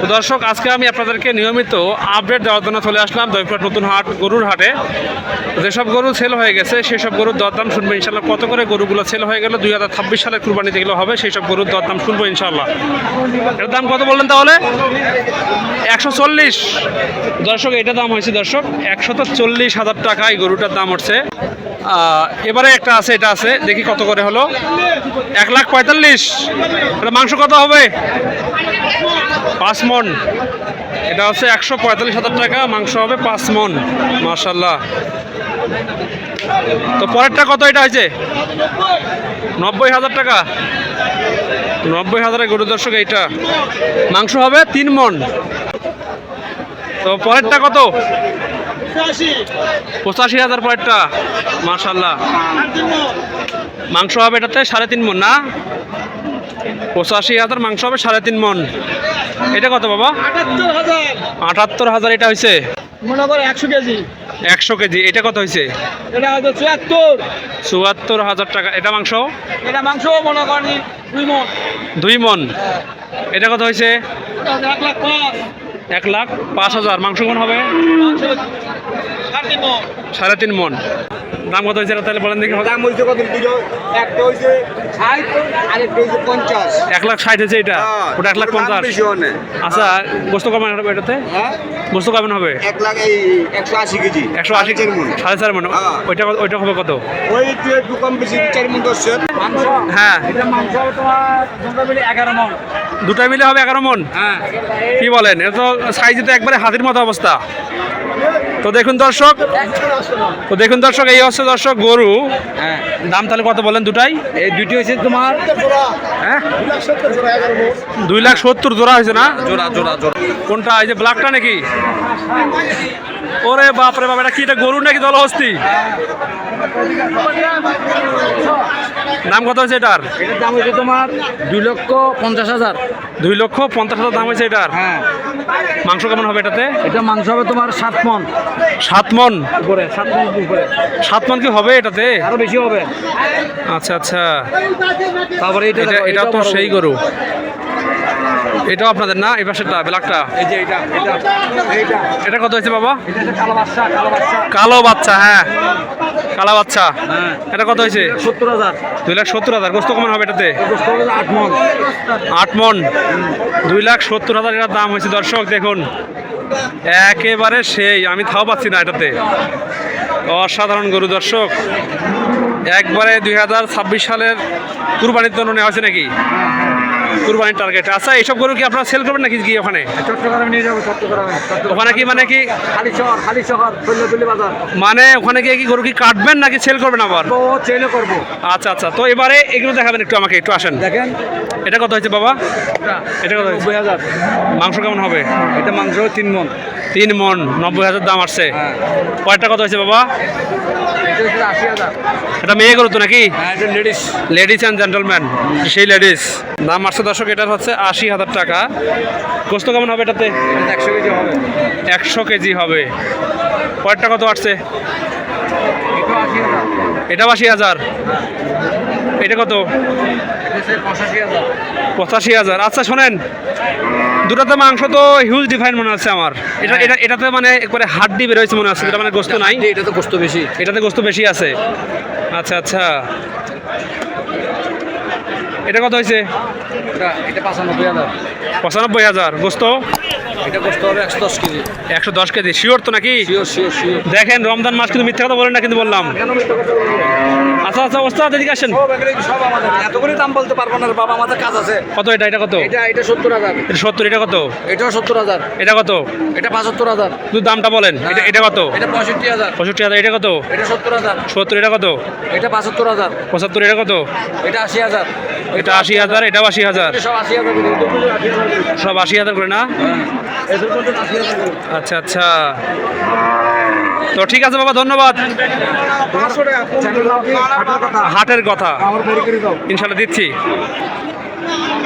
তো দর্শক, আজকে আমি আপনাদেরকে নিয়মিত আপডেট দেওয়ার জন্য চলে আসলাম দইপুর নতুন হাট গরুর হাটে। যেসব গরু সেল হয়ে গেছে সেসব গরুর দরদাম শুনবো ইনশাল্লাহ। কত করে গরুগুলো সেল হয়ে গেল 2026 সালের কুরবানি যেগুলো হবে সেই সব গরুর দরদাম শুনবো ইনশাল্লাহ। এর দাম কত বললেন তাহলে? 140। দর্শক, এটা দাম হয়েছে দর্শক 140,000 টাকা এই গরুটার দাম হচ্ছে। এবারে একটা আছে, এটা আছে, দেখি কত করে হলো। 1,45,000। এটা মাংস কত হবে? 5 মণ। এটা হচ্ছে 145,000 টাকা, মাংস হবে 5 মণ। মাশাল্লাহ। তো পরেরটা কত? এটা হয়েছে 90,000 টাকা। 90,000 গরু দর্শক, এইটা মাংস হবে 3 মণ। তো পরেরটা কত? 85,000 পরেরটা। মাশাল্লাহ, মাংস হবে এটাতে 3.5 মণ না? 85,000 মাংস হবে 3.5 মণ। এটা কত বাবা? 78,000। এটা হয়েছে মনে করো 100 কেজি। 100 কেজি। এটা কত হয়েছে? এটা হয়তো 74। 74,000 টাকা। এটা মাংস? এটা মাংস মনে করেন 2 মণ। 2 মণ। এটা কত হয়েছে? 1,05,000। 1,05,000। মাংস কোন হবে? 3.5 মণ। 3.5 মণ। দাম কত হয়েছে তাহলে বলেন দেখি? দাম হইছে কত? একটা হইছে 60 আর একটা হইছে 50। 1,60,000 হয়েছে এটা। ওটা 1,50,000। আচ্ছা, গোস্ত কেমন হবে এটাতে? হ্যাঁ, গোস্ত কেমন হবে? 180 কেজি। 180। 4.5 মণ। ওইটা হবে কত? ওই একটু কম বেশি 4 মণ 10। মাংস? হ্যাঁ, এটা মাংস হবে তোমার দুটো মিলে 11 মণ। দুটা মিলে হবে 11 মণ। হ্যাঁ। কি বলেন? এটা তো সাইজে তো একবারে হাতির মতো অবস্থা। তো দেখুন দর্শক, এই হচ্ছে দর্শক গরু। হ্যাঁ, দাম তাহলে কত বলেন দুটাই? এই দুটি হচ্ছে তোমার হ্যাঁ, 2,70,000 জোড়া হয়েছে না? জোড়া। কোনটা? এই যে ব্ল্যাকটা নাকি? ওরে বাপরে বাপ, এটা কি? এটা গরু নাকি দলহস্তি? দাম কত হয়েছে এটার? এটার দাম হচ্ছে তোমার 2,50,000। 2,50,000 দাম হয়েছে এটার। হ্যাঁ। মাংস কেমন হবে এটাতে? এটা মাংস হবে তোমার 7 মণ 7 মণ উপরে। 7 মণ উপরে। 7 মণ কি হবে এটাতে? আরো বেশি হবে। আচ্ছা আচ্ছা। তারপরে এটা তো সেই গরু। এটাও আপনাদের না? এই পাশেরটা ব্ল্যাকটা? এই যে এটা এটা কত হয়েছে বাবা? এটা হচ্ছে কালো বাচ্চা। কালো বাচ্চা। হ্যাঁ, কালো বাচ্চা। হ্যাঁ। এটা কত হয়েছে? 70,000। 2,70,000। গোস্ত কেমন হবে এটাতে? 8 মণ। 8 মণ। 2,70,000 টাকার দাম হয়েছে দর্শক। দেখুন, একেবারে সেই, আমি থাও পাচ্ছি না এটাতে। অসাধারণ গরু দর্শক, একবারে 2026 সালের কুরবানির জন্য নেওয়া হয়েছে নাকি? কুরবানির টার্গেট। আচ্ছা, এইসব গরু কি আপনারা সেল করবেন নাকি কি ওখানে? চট্টগ্রামে নিয়ে যাবো। ওখানে কি মানে কি খালি শহর শৈলতলি বাজার। মানে ওখানে গিয়ে কি গরু কি কাটবেন নাকি সেল করবেন আবার? ও চেলে করবো। আচ্ছা আচ্ছা। তো এবারে এগুলো দেখাবেন একটু আমাকে, একটু আসেন। দেখেন এটা কত হয়েছে বাবা? এটা কত হয়েছে? 90,000। মাংস কেমন হবে? এটা মাংস 3 মণ। 3 মণ। 90,000 দাম আসছে। হ্যাঁ। কয়টা কত হয়েছে বাবা? এটা হচ্ছে 80,000। এটা মেয়ে গরু তো নাকি? হ্যাঁ, এটা লেডিস অ্যান্ড জেন্টলম্যান, সেই লেডিস। দাম আসছে দর্শক এটার হচ্ছে 80,000 টাকা। গোস্ত কেমন হবে এটাতে? 100 কেজি হবে। 100 কেজি হবে। কয়টা কত আসছে? এটা 80,000। এটা 80,000। এটা কত? এটা 85,000। 85,000। আচ্ছা শোনেন, দুটাতে মাংস তো হিউজ ডিফারেন্ট মনে হচ্ছে আমার। এটাতে মানে একবারে হাড্ডি বের হয়েছে মনে হচ্ছে, যেটা মানে গোস্ত নাই। এটা তো গোস্ত বেশি। এটাতে গোস্ত বেশি আছে। আচ্ছা আচ্ছা। এটা কত হয়েছে? এটা 95,000। 95,000। গোস্ত? এটা গোস্ত হবে 110 কেজি। 110 কেজি। শিওর তো নাকি? শিওর। দেখেন, রমজান মাস কিন্তু মিথ্যা কথা বলেন না কিন্তু বললাম। আচ্ছা আচ্ছা, ওস্তাদ এদিকে আসেন। সব আমাদের এতগুলি দাম বলতে পারবো না বাবা, আমাদের কাজ আছে। কত এটা? এটা কত? এটা 70,000। এটা 70। এটা কত? এটাও 70,000। এটা কত? এটা 75,000। শুধু দামটা বলেন। এটা কত? এটা 65,000। 65,000। এটা কত? এটা 70,000। 70। এটা কত? এটা 75,000। 75। এটা কত? এটা 80,000। এটা 80,000। এটাও 80,000। সব 80,000। সব 80,000 করে না? আচ্ছা আচ্ছা। তো ঠিক আছে বাবা, ধন্যবাদ। হাটের কথা ইনশাল্লাহ দিচ্ছি।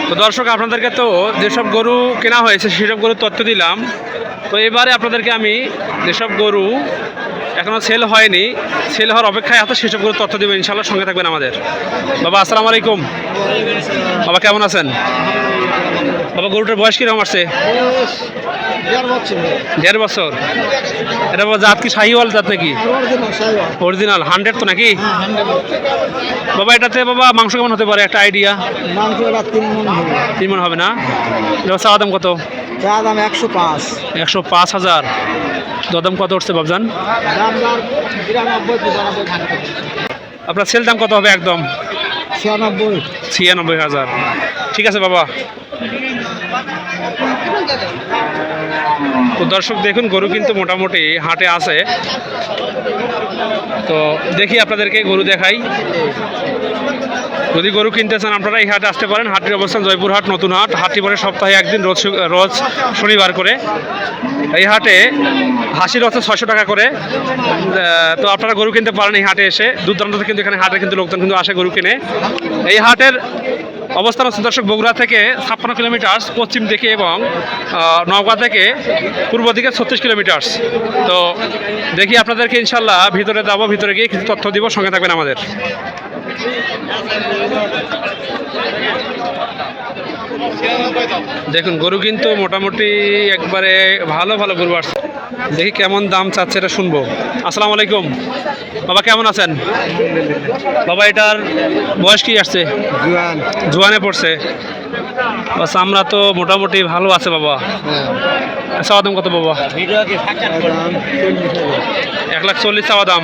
তো দর্শক, আপনাদেরকে তো যেসব গরু কেনা হয়েছে সেসব গরুর তথ্য দিলাম। তো এবারে আপনাদেরকে আমি যেসব গরু এখনও সেল হয়নি, সেল হওয়ার অপেক্ষায় আছে, সেসব গরুর তথ্য দেবো ইনশাল্লাহ। সঙ্গে থাকবেন আমাদের। বাবা আসসালামু আলাইকুম। বাবা কেমন আছেন? বাবা গরুটার বয়স কিরকম আসছে? 1.5 বছর। এটা বাবা জাত কি শাহিওয়াল জাত নাকি? অরিজিনাল 100 তো নাকি? বাবা এটাতে বাবা মাংস কেমন হতে পারে একটা আইডিয়া? 3 মণ হবে না? এটা চাওয়া দাম কত? 105,000। দরদাম কত উঠছে বাবজান? আপনার সেল দাম কত হবে একদম? 96,000। ঠিক আছে বাবা। তো দর্শক দেখুন গরু কিন্তু মোটামুটি হাটে আছে। তো দেখি আপনাদেরকে গরু দেখাই। যদি গরু কিনতে চান আপনারা এই হাটে আসতে পারেন। হাটের অবস্থান জয়পুরহাট নতুন হাট। হাটটি পরে সপ্তাহে একদিন, রোজ শনিবার করে। এই হাটে হাসির হচ্ছে 600 টাকা করে। তো আপনারা গরু কিনতে পারেন এই হাটে এসে। দূর দূরান্ত থেকে কিন্তু এখানে হাটে কিন্তু লোকজন কিন্তু আসে গরু কিনে। এই হাটের অবস্থান হচ্ছে দর্শক বগুড়া থেকে 56 কিলোমিটার পশ্চিম দিকে এবং নওগাঁ থেকে পূর্ব দিকে 36 কিলোমিটার। তো দেখি আপনাদেরকে ইনশাল্লাহ ভিতরে যাবো, ভিতরে গিয়ে কিছু তথ্য দিব, সঙ্গে থাকবেন আমাদের। দেখুন গরু কিন্তু মোটামুটি একবারে ভালো ভালো গরু আসছে। দেখি কেমন দাম চাচ্ছে এটা শুনবো। আসসালামু আলাইকুম বাবা, কেমন আছেন? বাবা এটার বয়স কি আসছে? জোয়ানে পড়ছে। বাস আমরা তো মোটামুটি ভালো আছে বাবা। চাওয়া দাম কত বাবা? 1,40,000 চাওয়া দাম।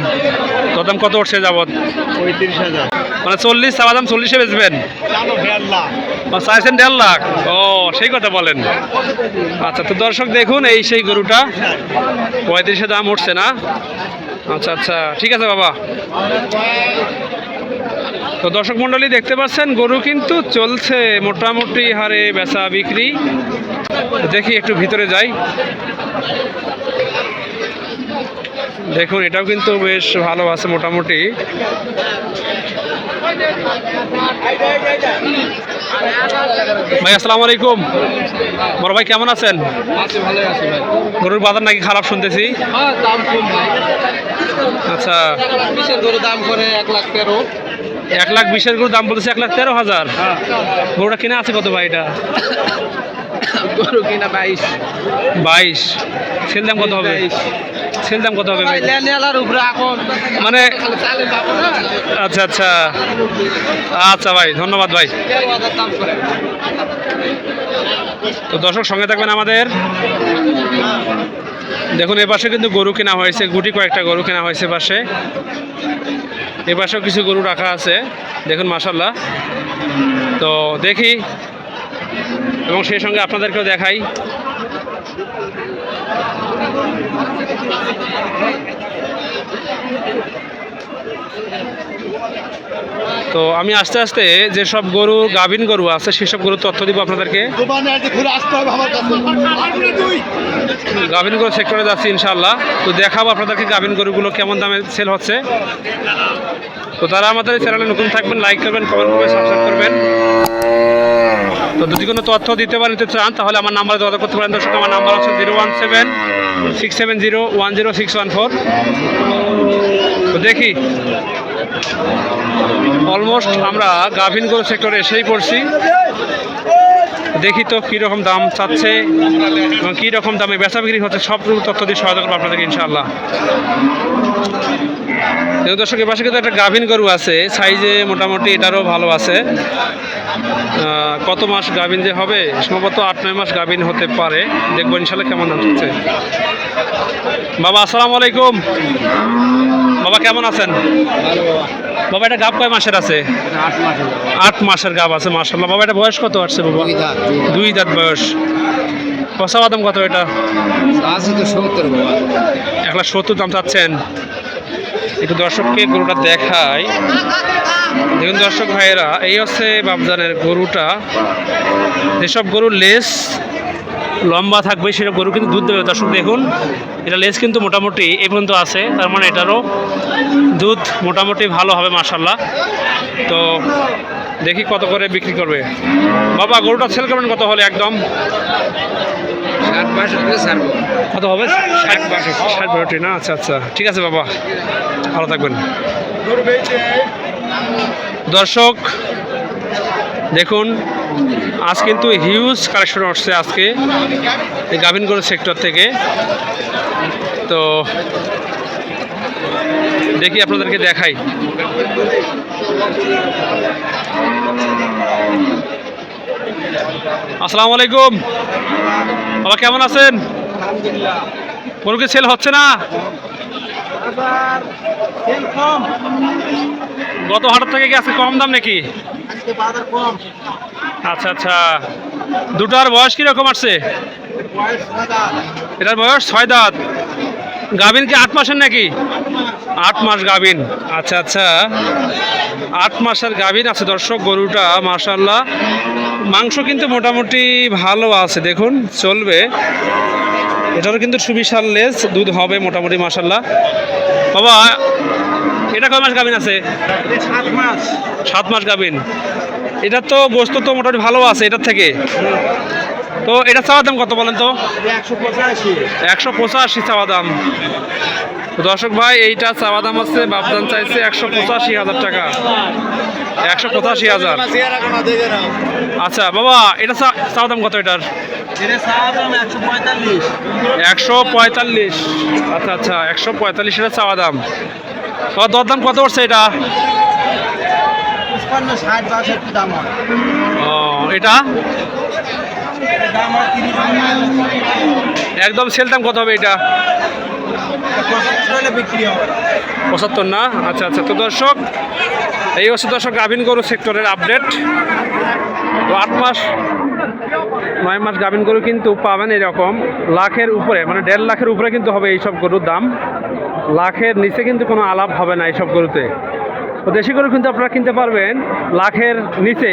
দাম কত উঠছে যাবত? 35,000। মানে 40 চাওয়া দাম, 40-এ বেচবেন? চাইছেন 1.5 লাখ। ও সেই কথা বলেন। আচ্ছা তো দর্শক দেখুন এই সেই গরুটা 35-এ দাম উঠছে না? আচ্ছা আচ্ছা ঠিক আছে বাবা। তো দর্শক মণ্ডলী দেখতে পাচ্ছেন গরু কিন্তু চলছে মোটামুটি হারে বেচা বিক্রি। দেখি একটু ভিতরে যাই। দেখুন এটাও কিন্তু বেশ ভালো আছে মোটামুটি। ভাই আসসালামু আলাইকুম। বড় ভাই কেমন আছেন? গরুর বাজার নাকি খারাপ শুনতেছি? আচ্ছা গরুর দাম করে 1,13,000। 1,20,000 গরুর দাম বলতেছে 1,13,000। গরুটা কিনে আছে কত ভাই এটা? গরু কিনা 22। সেল দাম কত হবে? সেল দাম কত হবে ভাই? মানে আচ্ছা আচ্ছা আচ্ছা ভাই ধন্যবাদ ভাই। তো দর্শক সঙ্গে থাকবেন আমাদের। দেখুন এ পাশে কিন্তু গরু কেনা হয়েছে, গুটি কয়েকটা গরু কেনা হয়েছে পাশে। এ পাশেও কিছু গরু রাখা আছে দেখুন মাশাআল্লাহ। তো দেখি এবং সেই সঙ্গে আপনাদেরকেও দেখাই। তো আমি আস্তে আস্তে যেসব গরু গাভিন গরু আছে সেসব গরুর তথ্য দিব আপনাদেরকে। গাভিন গরু সেক্টরে যাচ্ছি ইনশাআল্লাহ। তো দেখাবো আপনাদেরকে গাভিন গরুগুলো কেমন দামে সেল হচ্ছে। তো তারা আমাদের চ্যানেলে নতুন থাকবেন, লাইক করবেন, কমেন্ট করবেন, সাবস্ক্রাইব করবেন। তো যদি কোনো তথ্য দিতে চান তাহলে আমার নাম্বারে যোগাযোগ করতে পারেন। দর্শক আমার নাম্বার হচ্ছে 017-670-10614। তো দেখি অলমোস্ট আমরা গাভিন গরু সেক্টরে এসেই পড়ছি। দেখি তো কীরকম দাম চাচ্ছে এবং কীরকম দামে বেচা বিক্রি হচ্ছে, সব তথ্য দিয়ে সহায়তা করবো আপনাদেরকে ইনশাআল্লাহ। দর্শক এর পাশে কিন্তু একটা গাভিন গরু আছে, সাইজে মোটামুটি এটারও ভালো আছে। কত মাস গাভিন যে হবে, সম্ভবত 8-9 মাস গাভিন হতে পারে। দেখবো ইনশাআল্লাহ কেমন দাম হচ্ছে। বাবা আসসালামু আলাইকুম। বাবা কেমন আছেন? বাবা এটা গাব কয় মাসের আছে? 8 মাসের গাব আছে মাশাআল্লাহ। বাবা এটা বয়স কত আসছে বাবা? 2 দাঁত বয়স। কষা বাদাম কত এটা? 1,70 দাম চাচ্ছেন। একটু দর্শককে গরুটা দেখাই। দেখুন দর্শক ভাইয়েরা, এই হচ্ছে বাবজানের গরুটা। যেসব গরুর লেস লম্বা থাকবে সেসব গরু কিন্তু দুধ দেবে। দর্শক দেখুন এটা লেস কিন্তু মোটামুটি এই পর্যন্ত আছে, তার মানে এটারও দুধ মোটামুটি ভালো হবে মাশাআল্লাহ। তো দেখি কত করে বিক্রি করবে। বাবা গরুটা সেল করবেন কত হলে একদম? 60-62 কত হবে? 60-62 না? আচ্ছা আচ্ছা ঠিক আছে বাবা, ভালো থাকবেন। দর্শক দেখুন আজ কিন্তু হিউজ কালেকশন আসছে আজকে এই গাভিন গরু সেক্টর থেকে। তো দেখি আপনাদেরকে দেখাই। আসসালামু আলাইকুম বাবা, কেমন আছেন? গরু কি সেল হচ্ছে না? গত হাটের থেকে কি আজকে কম দাম নাকি? আচ্ছা আচ্ছা, দুটার বয়স কিরকম আসছে? এটার বয়স 6 দাঁত। গাভিন কি 8 মাসের নাকি? 8 মাস গাভিন। আচ্ছা আচ্ছা, 8 মাসের গাভিন আছে দর্শক গরুটা। মাশাআল্লাহ, মাংস কিন্তু মোটামুটি ভালো আছে, দেখুন চলবে। এটারও কিন্তু সুবিশাল লেজ, দুধ হবে মোটামুটি মাশাআল্লাহ। বাবা এটা কয় মাস গাভিন আছে? 7 মাস। 7 মাস গাভিন। এটা তো গোস্ত তো মোটামুটি ভালো আছে এটার থেকে। তো এটা চাওয়া দাম কত বলেন তো? 185। 185 চাওয়া দাম। তো দর্শক ভাই, এইটা চাওয়া দাম আছে, বাপদান চাইছে 185,000 টাকা। 185,000। আচ্ছা বাবা, এটা চাওয়া দাম কত এটার? এটা চাওয়া দাম 145। 145। আচ্ছা আচ্ছা, 145 এটা চাওয়া দাম। তো দরদাম কত পড়ছে এটা? 55, 60, 62 দাম হয়। ও, এটা এটার দাম হয় 30। একদম সেল দাম কত হবে এটা? 75 হলে বিক্রি হবে। 75 না? আচ্ছা আচ্ছা। তো দর্শক, এই হচ্ছে দর্শক গাভিন গরু সেক্টরের আপডেট। তো 8 মাস 9 মাস গাভিন গরু কিন্তু পাবেন এরকম লাখের উপরে, মানে 1.5 লাখের উপরে কিন্তু হবে এইসব গরুর দাম। লাখের নিচে কিন্তু কোনো আলাপ হবে না এইসব গরুতে। তো দেশি গরু কিন্তু আপনারা কিনতে পারবেন লাখের নিচে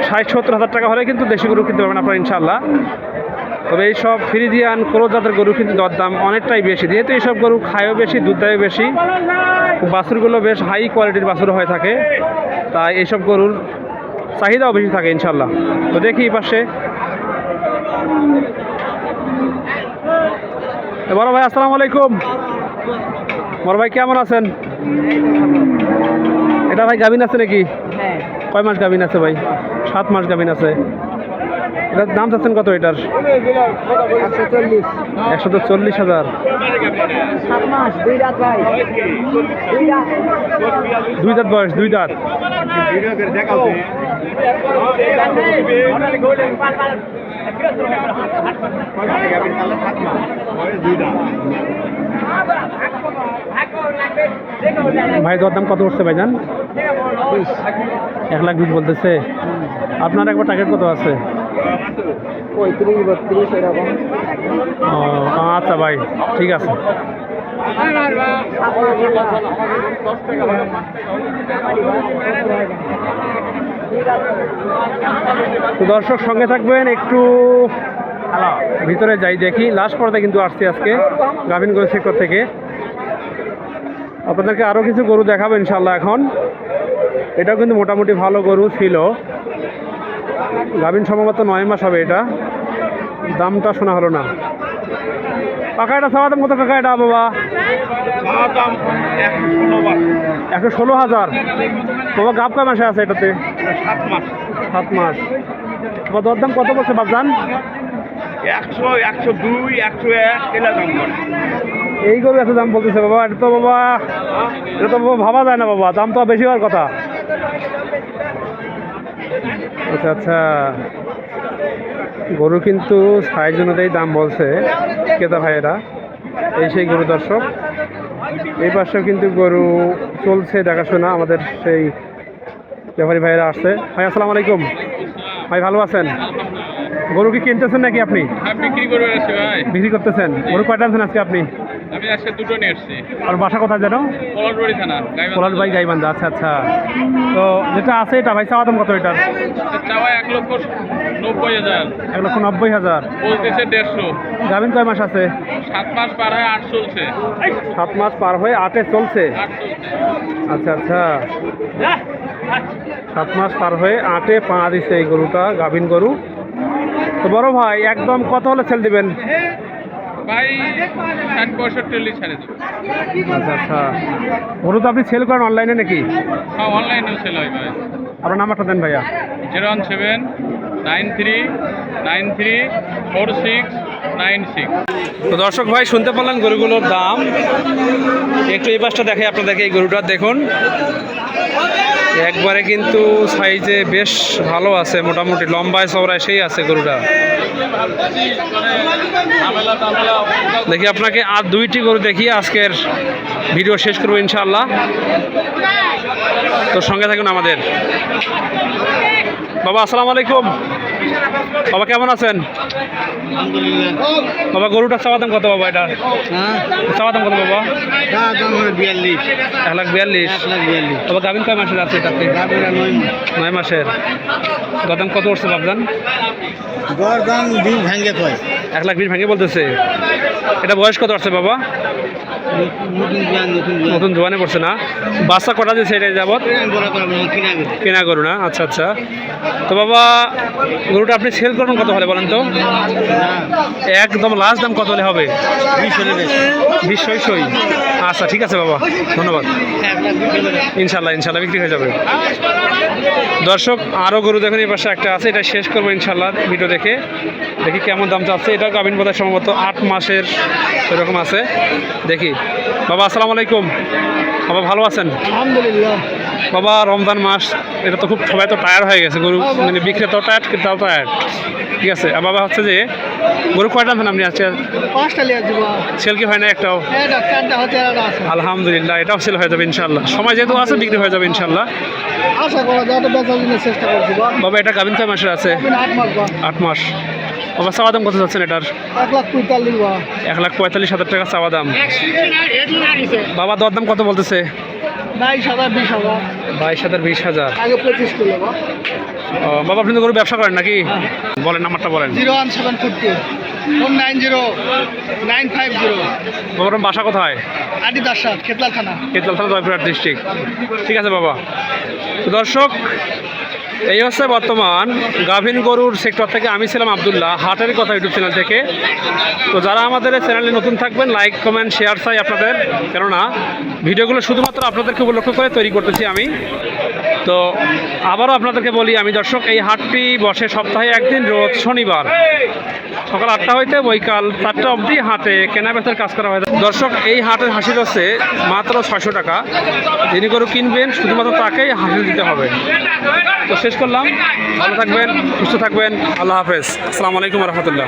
60-70 হাজার টাকা হলে কিন্তু দেশি গরু কিনতে পারবেন আপনারা ইনশাল্লাহ। তবে এইসব ফ্রিজিয়ান ক্রোজ জাতের গরু কিন্তু দরদাম অনেকটাই বেশি, যেহেতু এইসব গরু খায়ও বেশি, দুধ দেয়ও বেশি, বাছুরগুলো বেশ হাই কোয়ালিটির বাছুর হয়ে থাকে, তাই এইসব গরুর চাহিদাও বেশি থাকে ইনশাল্লাহ। তো দেখি পাশে বড় ভাই, আসসালামু আলাইকুম। বড় ভাই কেমন আছেন? এটা ভাই গাভিন আছে নাকি? হ্যাঁ। কয় মাস গাভিন আছে ভাই? 7 মাস গাভিন আছে। এটার দাম চাচ্ছেন কত এটার? 140। 140,000। 7 মাস 2 রাত ভাই। 2 রাত। 2 দাঁত বয়স, 2 দাঁত। ভাই দরদাম কত উঠছে ভাইজান? 1,20,000 বলতেছে। আপনার একবার টার্গেট কত আছে? 35-32 এরকম। ও আচ্ছা ভাই, ঠিক আছে। তো দর্শক সঙ্গে থাকবেন, একটু ভিতরে যাই দেখি। লাস্ট পর্যায়ে কিন্তু আসছি আজকে গাভিন গরু সেক্টর থেকে। আপনাদেরকে আরও কিছু গরু দেখাবো ইনশাল্লাহ। এখন এটাও কিন্তু মোটামুটি ভালো গরু ছিল, গাভিন সম্ভবত 9 মাস হবে। এটা দামটা শোনা হলো না। কাকা এটা চাওয়া দাম কত কাকা এটা বাবা? 116,000। বাবা গাব কয় মাসে আছে এটাতে? 7 মাস। 7 মাস। বাবা দরদাম কত বলছে বাবজান? 100, 102, 101 এলা দাম করে। এই গরু এত দাম বলতেছে বাবা? এটা তো বাবা ভাবা যায় না বাবা, দাম তো বেশি হওয়ার কথা। আচ্ছা আচ্ছা, গরু কিন্তু সাইজ অনুযায়ী দাম বলছে ক্রেতা ভাইয়েরা। এই সেই গরু দর্শক। এই পাশেও কিন্তু গরু চলছে দেখাশোনা, আমাদের সেই ব্যাপারী ভাইয়েরা আসছে। ভাই আসসালামু আলাইকুম। ভাই ভালো আছেন? গরু কি কিনতেছেন নাকি আপনি? বিক্রি করবে আসছি ভাই। বিক্রি করতেছেন? গরু কয়টা আনছেন আজকে আপনি? আমি আজকে দুটো নিয়ে এসছি। আর বাসা কোথায় যেন? পলাশবাড়ি থানা পলাশ ভাই গাইবান্ধা। আচ্ছা আচ্ছা। তো যেটা আছে এটা ভাই চাওয়া দাম কত এটার? চাওয়া 1,90,000। 1,90,000 বলতেছে 150। গাভিন কয় মাস আছে? 7 মাস পার হয়ে 8 চলছে। 7 মাস পার হয়ে 8-এ চলছে। 8 চলছে। আচ্ছা আচ্ছা, 7 মাস পার হয়ে 8-এ পা দিচ্ছে এই গরুটা, গাভিন গরু। তো বড় ভাই একদম কত হলে ছেড়ে দিবেন? ভাই 60-65 ছাড়ে দেবো। আচ্ছা আচ্ছা, গরু তো আপনি সেল করেন অনলাইনে নাকি? হ্যাঁ, অনলাইনেও সেল হয় ভাই। আপনার নাম্বারটা দেন ভাইয়া। 01793934696। তো দর্শক ভাই শুনতে পারলেন গরুগুলোর দাম। একটু এই পাশটা দেখে আপনাদেরকে, এই গরুটা দেখুন, একবারে কিন্তু সাইজে বেশ ভালো আছে, মোটামুটি লম্বায় চওড়ায় সেই আছে গরুটা। দেখি আপনাকে আর দুইটি গরু দেখিয়ে আজকের ভিডিও শেষ করবো ইনশাআল্লাহ। তো সঙ্গে থাকুন আমাদের। বাবা আসসালামু আলাইকুম। বাবা কেমন আছেন? বাবা গরুটা চাওয়া দাম কত বাবা? এটা চাওয়া দাম কত বাবা? 1,42,000। বাবা গাভিন কয় মাসের আছে এটাতে? 9 মাসের। দাম কত উঠছে বাবজান? 1,20,000 ভেঙে বলতেছে। এটা বয়স কত আসছে বাবা? নতুন জোয়ানে পড়ছে না? বাচ্চা কটা দিয়েছে এটা যাবত? কেনা গরু না? আচ্ছা আচ্ছা। তো বাবা গরুটা আপনি সেল করবেন কত হলে বলেন তো? একদম লাস্ট দাম কত হলে হবে? 20 আচ্ছা ঠিক আছে বাবা, ধন্যবাদ। ইনশাল্লাহ ইনশাল্লাহ বিক্রি হয়ে যাবে। দর্শক আরও গরু দেখুন, এই পাশে একটা আছে, এটা শেষ করবো ইনশাল্লাহ ভিডিও দেখে। দেখি কেমন দাম চাচ্ছে। এটা গাভিন বোধহয় সম্ভবত 8 মাসের এরকম আছে। দেখি। বাবা আসসালামু আলাইকুম। বাবা ভালো আছেন? আলহামদুলিল্লাহ। বাবা রমজান মাস, এটা তো খুব সবাই তো টায়ার হয়ে গেছে, গরু মানে বিক্রেতাও টায়ার ক্রেতাও টায়ার, ঠিক আছে। আর বাবা হচ্ছে যে গরু কয়টা আনছেন আপনি আজকে? 5টা লিয়ে যাব। সেল কি হয় না একটাও? এটা 4টা হতে আছে। আলহামদুলিল্লাহ, এটাও সেল হয়ে যাবে ইনশাল্লাহ। সময় যেহেতু আছে বিক্রি হয়ে যাবে ইনশাল্লাহ। আশা করা যায় এটা বেচার জন্য চেষ্টা করছি। বাবা এটা গাভিন কয় মাসের আছে? 8 মাস। 8 মাস। বাবা চাওয়া দাম কত যাচ্ছেন এটার? 1,45,000। 1,45,000 টাকা চাওয়া দাম। বাবা দরদাম কত বলতেছে? 22,000 20,000। 22,000 20,000। আগে 25 কিলো। বাবা আপনি তো গরু ব্যবসা করেন নাকি? বলেন নাম্বারটা বলেন। 01742 190 950। বাবার বাসা কোথায়? আদি দাসা খেতলাল থানা। কেতলাল থানা, জয়পুরহাট ডিস্ট্রিক্ট। ঠিক আছে বাবা। তো দর্শক এই হচ্ছে বর্তমান গাভিন গরুর সেক্টর থেকে আমি ছিলাম আব্দুল্লাহ, হাটের কথা ইউটিউব চ্যানেল থেকে। তো যারা আমাদের এই চ্যানেলে নতুন থাকবেন, লাইক কমেন্ট শেয়ার চাই আপনাদের, কেননা ভিডিওগুলো শুধুমাত্র আপনাদেরকে উপলক্ষ করে তৈরি করতেছি আমি। তো আবারও আপনাদেরকে বলি আমি দর্শক, এই হাটটি বসে সপ্তাহে একদিন, রোজ শনিবার সকাল 8টা হইতে বৈকাল 4টা অবধি হাটে কেনা বেচার কাজ করা হয়। দর্শক এই হাটের হাসিল হচ্ছে মাত্র 600 টাকা। যিনি গরু কিনবেন শুধুমাত্র তাকেই হাসিল দিতে হবে। তো শেষ করলাম, ভালো থাকবেন, সুস্থ থাকবেন, আল্লাহ হাফেজ, আসসালামু আলাইকুম রহমতুল্লাহ।